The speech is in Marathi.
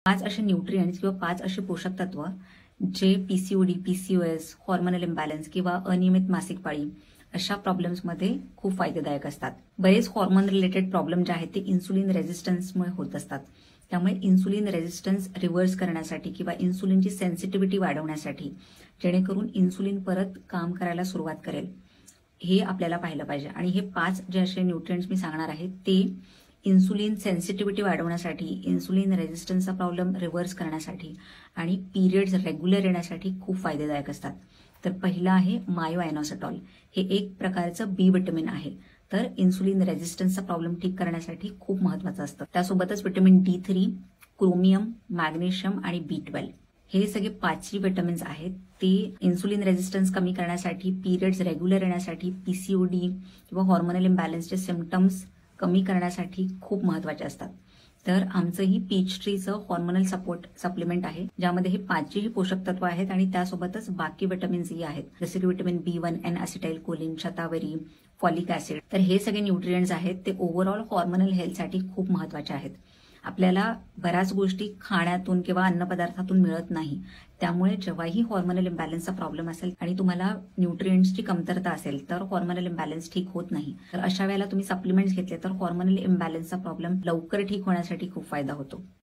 5 असे न्यूट्रिएंट्स किंवा 5 असे पोषक तत्व जे पीसीओडी, पीसीओएस, हॉर्मोनल इम्बॅलन्स किंवा अनियमित मासिक पाळी अशा प्रॉब्लेम्समध्ये खूप फायदेदायक असतात. बरेच हॉर्मोन रिलेटेड प्रॉब्लेम जे आहेत ते इन्सुलिन रेझिस्टन्समुळे होत असतात. त्यामुळे इन्सुलिन रेझिस्टन्स रिव्हर्स करण्यासाठी किंवा इन्सुलिनची सेन्सिटिव्हिटी वाढवण्यासाठी, जेणेकरून इन्सुलिन परत काम करायला सुरुवात करेल, हे आपल्याला पाहिलं पाहिजे. आणि हे 5 जे असे न्यूट्रिएंट्स मी सांगणार आहे ते इन्सुलिन सेन्सिटिव्हिटी वाढवण्यासाठी, इन्सुलिन रेझिस्टन्सचा प्रॉब्लेम रिव्हर्स करण्यासाठी आणि पिरियड्स रेग्युलर येण्यासाठी खूप फायदेदायक असतात. तर पहिलं आहे मायोएनोसेटॉल. हे एक प्रकारचं बी विटामिन आहे. तर इन्सुलिन रेझिस्टन्सचा प्रॉब्लेम ठीक करण्यासाठी खूप महत्वाचं असतं. त्यासोबतच विटामिन D3, क्रोमियम, मॅग्नेशियम आणि B12 हे सगळे 5 विटामिन्स आहेत. ते इन्सुलिन रेझिस्टन्स कमी करण्यासाठी, पिरियड्स रेग्युलर येण्यासाठी, पीसीओडी किंवा हॉर्मोनल इम्बॅलन्सचे सिम्पटम्स कमी करण्यासाठी खूप महत्वाचे असतात. तर आमचं ही पीच ट्रीचं हॉर्मोनल सपोर्ट सप्लिमेंट आहे, ज्यामध्ये हे 5ही पोषक तत्व आहेत आणि त्यासोबतच बाकी विटामिन्सही आहेत, जसे की विटामिन B1, N-असिटाइल कोलिन, शतावरी, फॉलिक ऍसिड. तर हे सगळे न्यूट्रिएंट्स आहेत ते ओव्हरऑल हॉर्मोनल हेल्थसाठी खूप महत्वाचे आहेत. आपल्याला बऱ्याच गोष्टी खाण्यातून किंवा अन्नपदार्थातून मिळत नाही. त्यामुळे जेव्हाही हॉर्मोनल इम्बॅलन्सचा प्रॉब्लेम असेल आणि तुम्हाला न्यूट्रिएंट्सची कमतरता असेल तर हॉर्मोनल इम्बॅलन्स ठीक होत नाही. तर अशा वेळेला तुम्ही सप्लिमेंट्स घेतले तर हॉर्मोनल इम्बॅलन्सचा प्रॉब्लेम लवकर ठीक होण्यासाठी खूप फायदा होतो.